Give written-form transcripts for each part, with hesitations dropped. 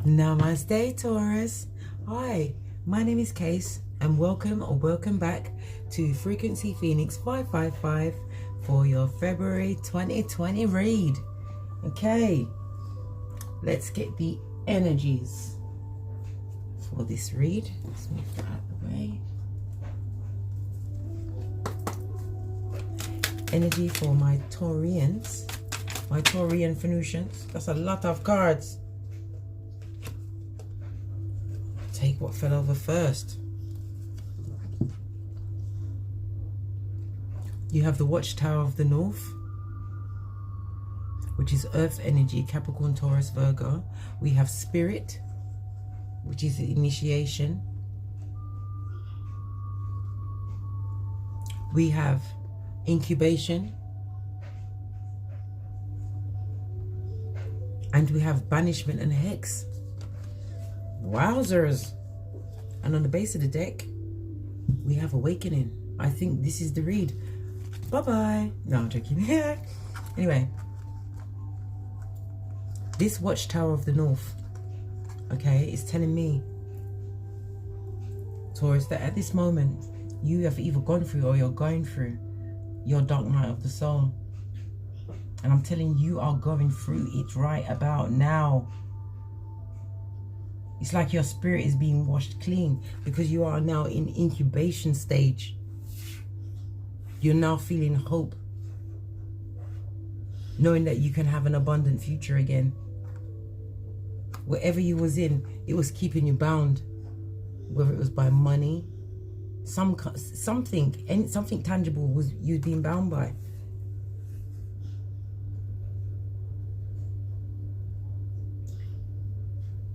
Namaste, Taurus. Hi, my name is Case, and welcome back to Frequency Phoenix 555 for your February 2020 read. Okay, let's get the energies for this read. Let's move that out of the way. Energy for my Taurians, my Taurian Phoenicians. That's a lot of cards. Take what fell over first. You have the Watchtower of the North, which is Earth energy, Capricorn, Taurus, Virgo. We have Spirit, which is the initiation. We have Incubation. And we have Banishment and Hex. Wowzers. And on the base of the deck, we have Awakening. I think this is the read. Bye-bye. No, I'm joking. Anyway, this Watchtower of the North, okay, is telling me, Taurus, that at this moment, you have either gone through or you're going through your dark night of the soul. And I'm telling you, are going through it right about now. It's like your spirit is being washed clean because you are now in incubation stage. You're now feeling hope, knowing that you can have an abundant future again. Wherever you was in, it was keeping you bound, whether it was by money, something tangible was you being bound by.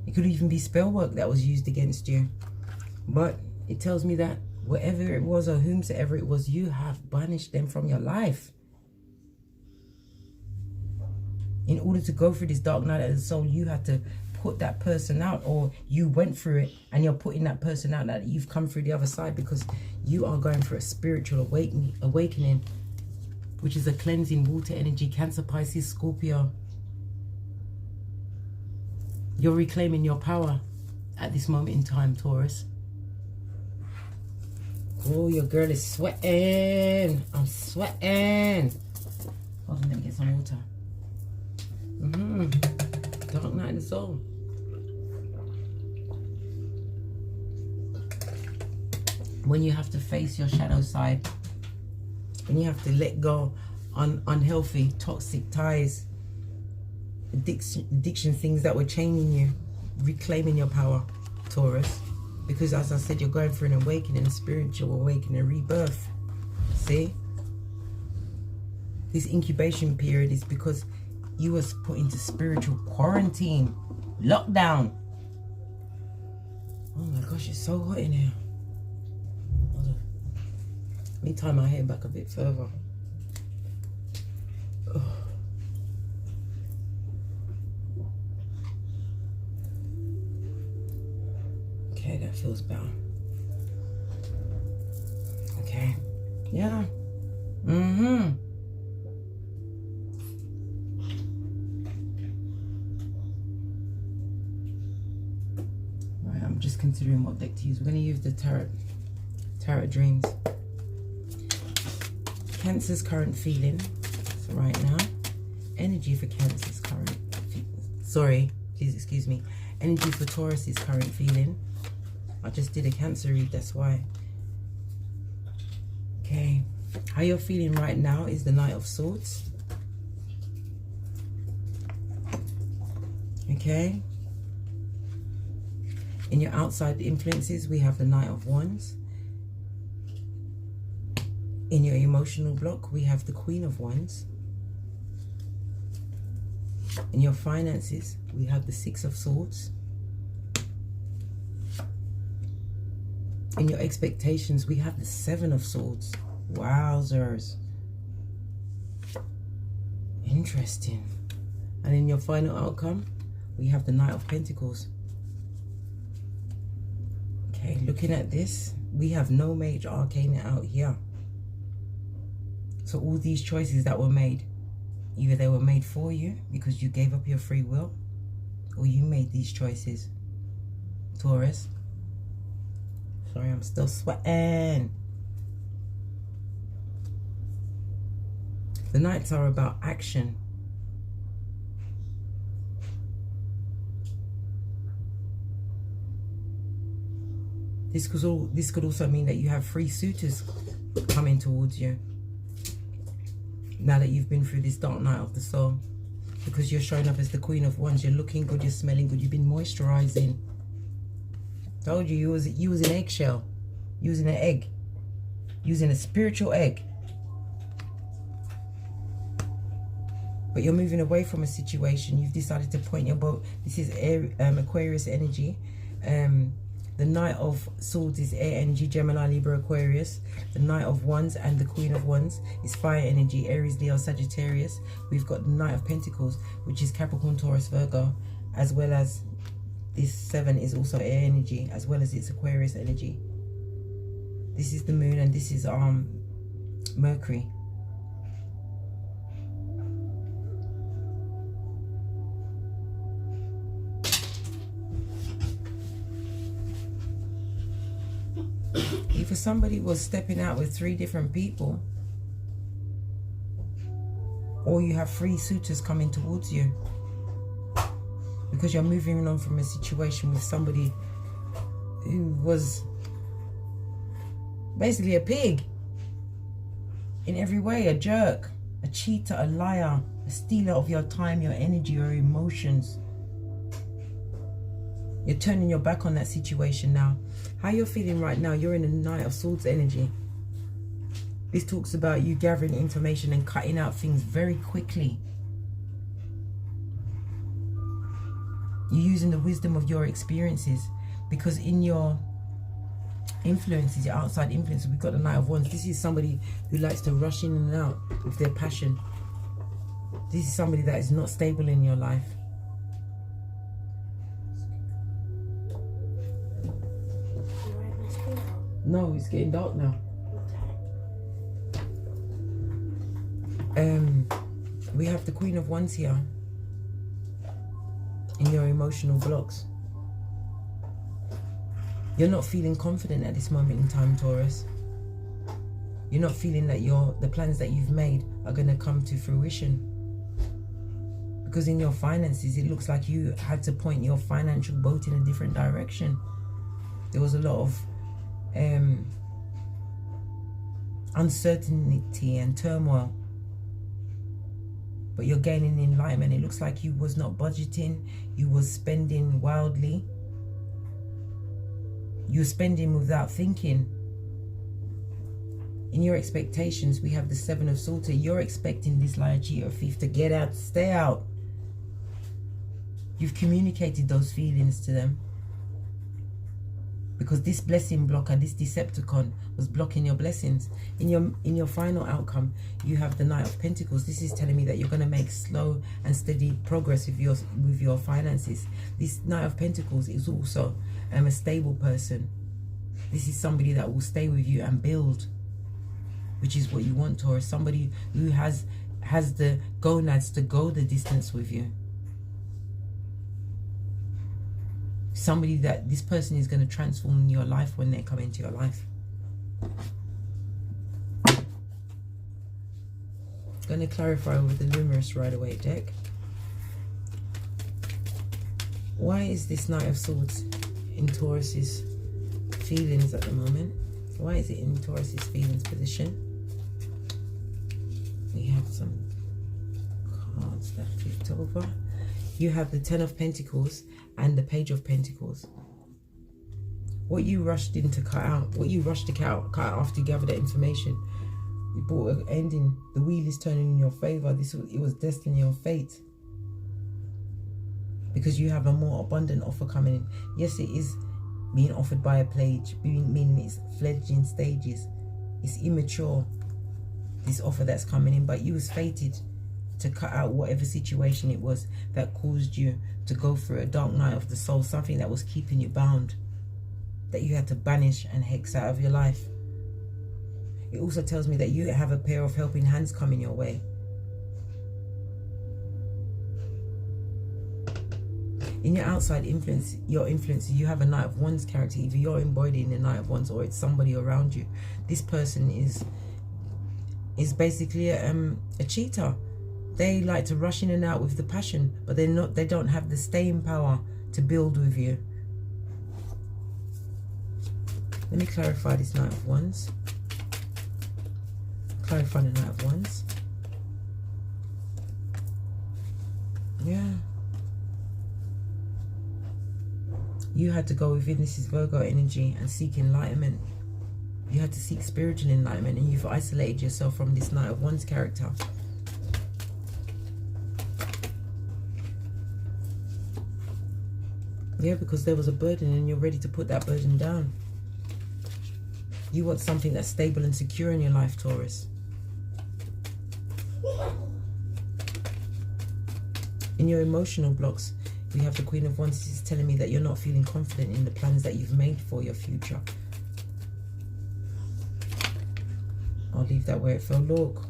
It could even be spell work that was used against you. But it tells me that whatever it was or whomsoever it was, you have banished them from your life. In order to go through this dark night of the soul, you had to put that person out, or you went through it and you're putting that person out, that you've come through the other side, because you are going through a spiritual awakening, which is a cleansing water energy, Cancer, Pisces, Scorpio. You're reclaiming your power at this moment in time, Taurus. Oh, your girl is sweating. I'm sweating. Hold on, let me get some water. Dark night of the soul. When you have to face your shadow side, when you have to let go on unhealthy, toxic ties, addiction, things that were chaining you, reclaiming your power, Taurus. Because as I said, you're going through an awakening, a spiritual awakening, a rebirth. See? This incubation period is because you was put into spiritual quarantine, lockdown. Oh my gosh, it's so hot in here. Hold on. Let me tie my hair back a bit further. Oh. Okay, that feels better. Okay. Yeah. Right, I'm just considering what deck to use. We're going to use the Tarot Dreams. Cancer's current feeling. So right now, energy for Cancer's current. Sorry, please excuse me. Energy for Taurus's current feeling. I just did a Cancer read, that's why. Okay, how you're feeling right now is the Knight of Swords. Okay. In your outside influences, we have the Knight of Wands. In your emotional block, we have the Queen of Wands. In your finances, we have the Six of Swords. In your expectations, we have the Seven of Swords. Wowzers. Interesting. And in your final outcome, we have the Knight of Pentacles. Okay, looking at this, we have no major arcana out here. So all these choices that were made, either they were made for you because you gave up your free will, or you made these choices, Taurus. Sorry, I'm still sweating. The Knights are about action. This could also mean that you have 3 suitors coming towards you now that you've been through this dark night of the soul, because you're showing up as the Queen of Wands. You're looking good, you're smelling good, you've been moisturizing. Told you, you was an eggshell, using an egg, using a spiritual egg. But you're moving away from a situation. You've decided to point your boat. This is air, Aquarius energy. The Knight of Swords is air energy, Gemini, Libra, Aquarius. The Knight of Wands and the Queen of Wands is fire energy, Aries, Leo, Sagittarius. We've got the Knight of Pentacles, which is Capricorn, Taurus, Virgo, as well as this 7 is also air energy, as well as its Aquarius energy. This is the Moon and this is Mercury. If somebody was stepping out with 3 different people, or you have 3 suitors coming towards you, because you're moving on from a situation with somebody who was basically a pig in every way, a jerk, a cheater, a liar, a stealer of your time, your energy, your emotions. You're turning your back on that situation now. How you're feeling right now, you're in a Knight of Swords energy. This talks about you gathering information and cutting out things very quickly. You're using the wisdom of your experiences, because in your influences, your outside influences, we've got the Knight of Wands. This is somebody who likes to rush in and out with their passion. This is somebody that is not stable in your life. No, it's getting dark now. We have the Queen of Wands here in your emotional blocks. You're not feeling confident at this moment in time, Taurus. You're not feeling that the plans that you've made are going to come to fruition. Because in your finances, it looks like you had to point your financial boat in a different direction. There was a lot of uncertainty and turmoil, but you're gaining enlightenment. It looks like you was not budgeting, you was spending wildly, you're spending without thinking. In your expectations, we have the 7 of Swords. You're expecting this liar, cheater, thief to get out, stay out. You've communicated those feelings to them, because this blessing blocker, this Decepticon, was blocking your blessings. In your final outcome, you have the Knight of Pentacles. This is telling me that you're going to make slow and steady progress with your finances. This Knight of Pentacles is also a stable person. This is somebody that will stay with you and build, which is what you want, Taurus. Somebody who has the gonads to go the distance with you. Somebody that this person is going to transform your life when they come into your life. Going to clarify with the Luminous Rider-Waite deck. Why is this Knight of Swords in Taurus's feelings at the moment? Why is it in Taurus's feelings position? We have some cards that flipped over. You have the 10 of Pentacles and the Page of Pentacles. What you rushed in to cut out, what you rushed to cut out after you gathered that information, you brought an ending. The wheel is turning in your favor. It was destiny or fate, because you have a more abundant offer coming in. Yes, it is being offered by a page, meaning it's fledgling stages. It's immature, this offer that's coming in, but you was fated to cut out whatever situation it was that caused you to go through a dark night of the soul, something that was keeping you bound, that you had to banish and hex out of your life. It also tells me that you have a pair of helping hands coming your way. In your outside influence, your influences, you have a Knight of Wands character. Either you're embodying the Knight of Wands or it's somebody around you. This person is basically a cheater. They like to rush in and out with the passion, but they don't have the staying power to build with you. Let me clarify this Knight of Wands. Clarify the Knight of Wands. Yeah. You had to go within, this is Virgo energy, and seek enlightenment. You had to seek spiritual enlightenment, and you've isolated yourself from this Knight of Wands character. Yeah, because there was a burden and you're ready to put that burden down. You want something that's stable and secure in your life, Taurus. In your emotional blocks, we have the Queen of Wands. This is telling me that you're not feeling confident in the plans that you've made for your future. I'll leave that where it fell. Look.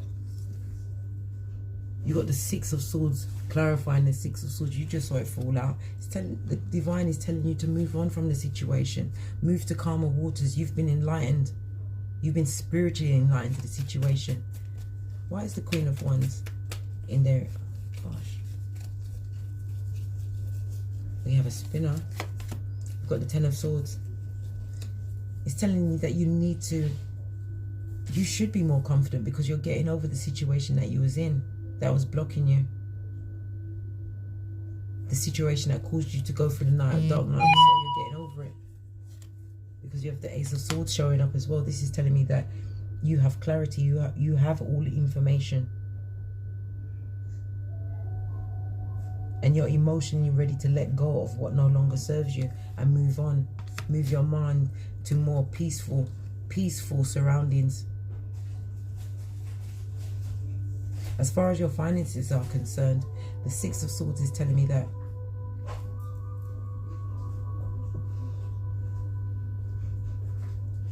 You got the Six of Swords, clarifying the Six of Swords. You just saw it fall out. The divine is telling you to move on from the situation. Move to calmer waters. You've been enlightened. You've been spiritually enlightened to the situation. Why is the Queen of Wands in there? Gosh. We have a spinner. We've got the Ten of Swords. It's telling you that you should be more confident because you're getting over the situation that you was in, that was blocking you. The situation that caused you to go through the night of dark night of the soul, you're getting over it. Because you have the Ace of Swords showing up as well. This is telling me that you have clarity, you have all the information. And you're emotionally ready to let go of what no longer serves you and move on. Move your mind to more peaceful surroundings. As far as your finances are concerned, the Six of Swords is telling me that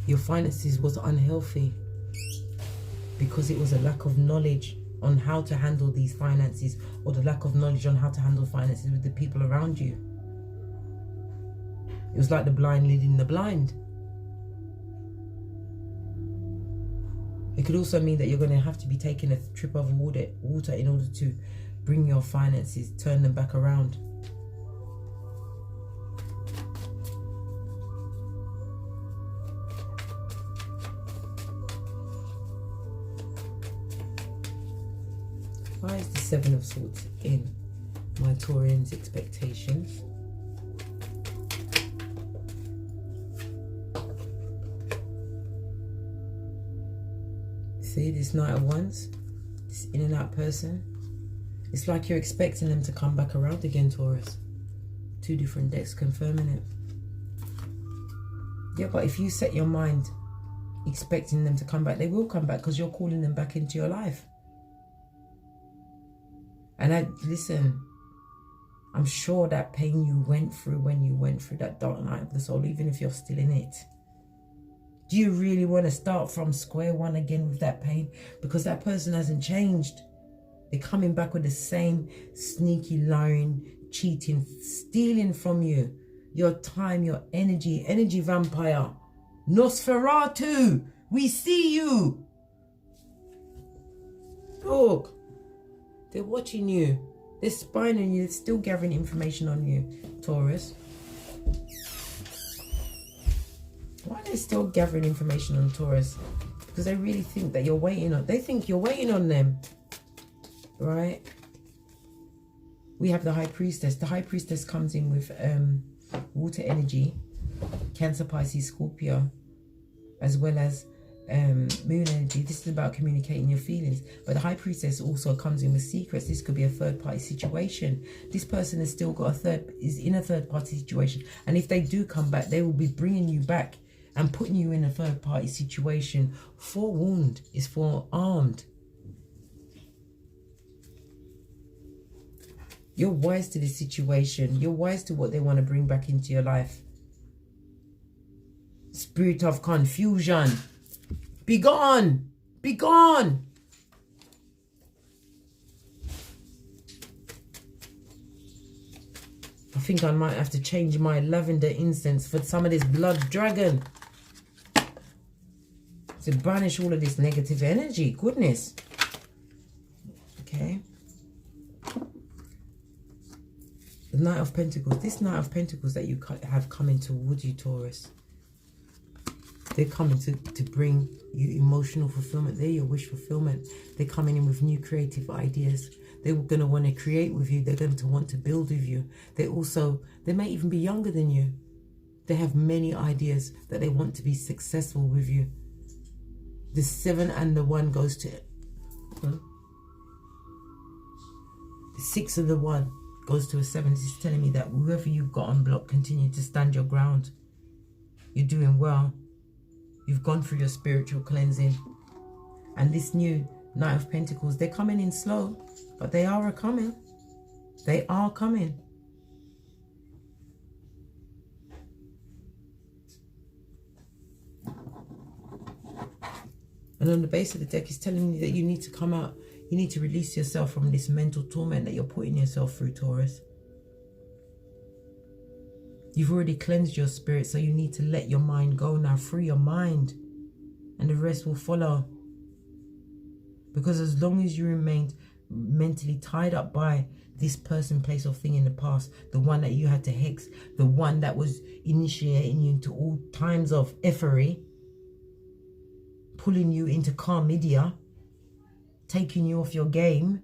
your finances was unhealthy because it was a lack of knowledge on how to handle these finances, or the lack of knowledge on how to handle finances with the people around you. It was like the blind leading the blind. It could also mean that you're going to have to be taking a trip over water in order to bring your finances, turn them back around. Why is the Seven of Swords in my Taurians' expectations? See, this Knight of Wands, this in and out person. It's like you're expecting them to come back around again, Taurus. Two different decks confirming it. Yeah, but if you set your mind expecting them to come back, they will come back because you're calling them back into your life. And listen, I'm sure that pain you went through when you went through that dark night of the soul, even if you're still in it, do you really want to start from square one again with that pain? Because that person hasn't changed. They're coming back with the same sneaky, lying, cheating, stealing from you. Your time, your energy vampire. Nosferatu, we see you. Look, they're watching you. They're spying on you. They're still gathering information on you, Taurus. Why are they still gathering information on Taurus? Because they really think that you're waiting on... They think you're waiting on them. Right? We have the High Priestess. The High Priestess comes in with water energy. Cancer, Pisces, Scorpio. As well as moon energy. This is about communicating your feelings. But the High Priestess also comes in with secrets. This could be a third party situation. This person has still got is in a third party situation. And if they do come back, they will be bringing you back and putting you in a third party situation. Forewarned is forearmed. You're wise to this situation. You're wise to what they want to bring back into your life. Spirit of confusion. Be gone. Be gone. think I might have to change my lavender incense for some of this blood dragon to banish all of this negative energy. Goodness. Okay. The Knight of Pentacles. This Knight of Pentacles that you have coming towards you, Taurus. They're coming to bring you emotional fulfillment. They're your wish fulfillment. They're coming in with new creative ideas. They're going to want to create with you. They're going to want to build with you. They may even be younger than you. They have many ideas that they want to be successful with you. The 7 and the 1 goes to... The 6 and the 1 goes to a 7. This is telling me that whoever you've got on block, continue to stand your ground. You're doing well. You've gone through your spiritual cleansing. And this new Knight of Pentacles, they're coming in slow, but they are coming. They are coming. And on the base of the deck is telling you that you need to come out. You need to release yourself from this mental torment that you're putting yourself through, Taurus. You've already cleansed your spirit, so you need to let your mind go now. Free your mind, and the rest will follow. Because as long as you remain mentally tied up by this person, place, or thing in the past, the one that you had to hex, the one that was initiating you into all times of effery, pulling you into chlamydia, taking you off your game,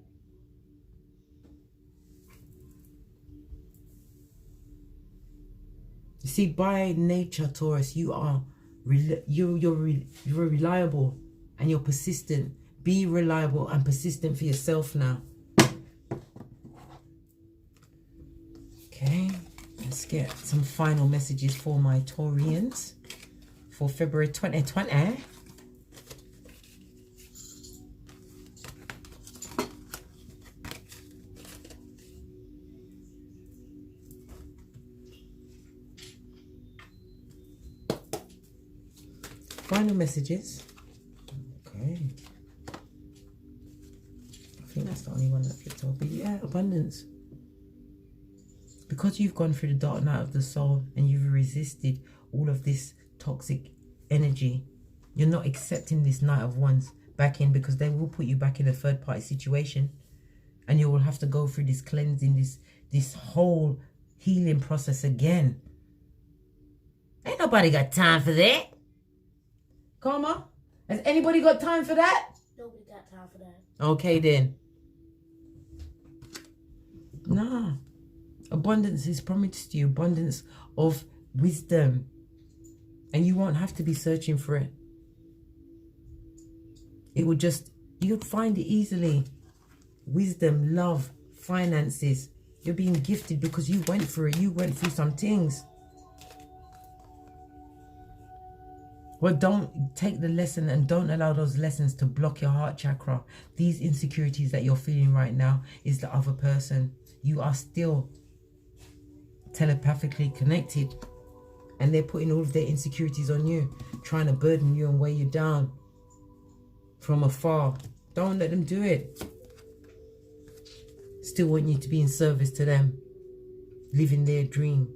you see, by nature, Taurus, you're reliable and you're persistent. Be reliable and persistent for yourself now. Okay, let's get some final messages for my Taurians for February 2020. Final messages. Okay. I think that's the only one that flipped over. Yeah, abundance. Because you've gone through the dark night of the soul and you've resisted all of this toxic energy, you're not accepting this Knight of Wands back in, because they will put you back in a third party situation, and you will have to go through this cleansing, this whole healing process again. Ain't nobody got time for that. Karma, has anybody got time for that? Nobody got time for that. Okay then. Nah. Abundance is promised to you. Abundance of wisdom. And you won't have to be searching for it. It will just, you'll find it easily. Wisdom, love, finances. You're being gifted because you went through it. You went through some things. Well, don't take the lesson and don't allow those lessons to block your heart chakra. These insecurities that you're feeling right now is the other person. You are still telepathically connected, and they're putting all of their insecurities on you, trying to burden you and weigh you down from afar. Don't let them do it. Still want you to be in service to them, living their dream.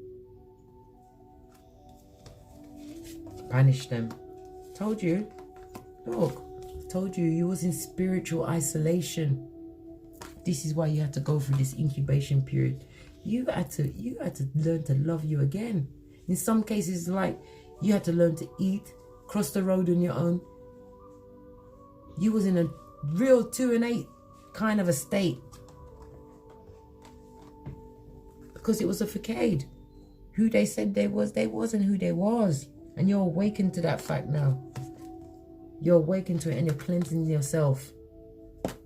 Banish them. Told you. Look, told you, you was in spiritual isolation. This is why you had to go through this incubation period. You had to learn to love you again. In some cases, like, you had to learn to eat, cross the road on your own. You was in a real 2 and 8 kind of a state, because it was a facade. Who they said they wasn't who they was. And you're awakened to that fact now. You're awakened to it, and you're cleansing yourself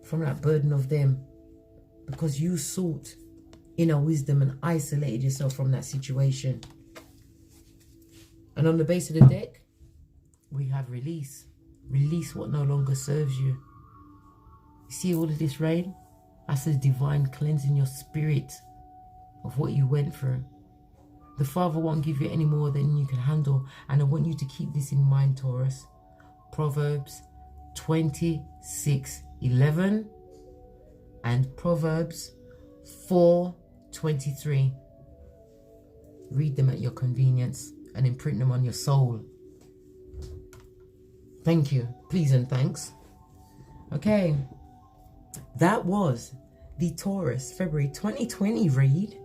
from that burden of them, because you sought inner wisdom and isolated yourself from that situation. And on the base of the deck, we have release. Release what no longer serves you. You see all of this rain? That's a divine cleansing your spirit of what you went through. The Father won't give you any more than you can handle. And I want you to keep this in mind, Taurus. Proverbs 26:11 and Proverbs 4:23. Read them at your convenience and imprint them on your soul. Thank you. Please and thanks. Okay. That was the Taurus February 2020 read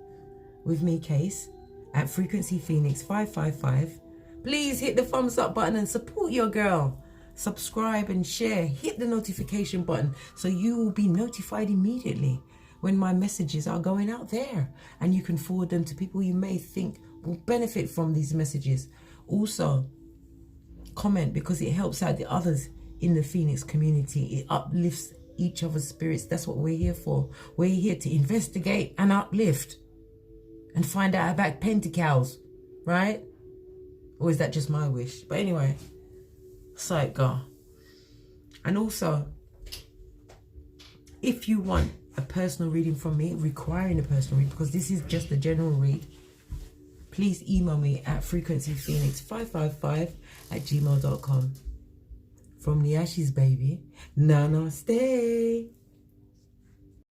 with me, Case, at Frequency Phoenix 555. Please hit the thumbs up button and support your girl. Subscribe and share. Hit the notification button so you will be notified immediately when my messages are going out there, and you can forward them to people you may think will benefit from these messages. Also, comment, because it helps out the others in the Phoenix community. It uplifts each other's spirits. That's what we're here for. We're here to investigate and uplift and find out about pentacles, right? Or is that just my wish? But anyway, so it go. And also, if you want a personal reading from me, requiring a personal read, because this is just a general read, please email me at frequencyphoenix555@gmail.com. From the ashes, baby. Namaste.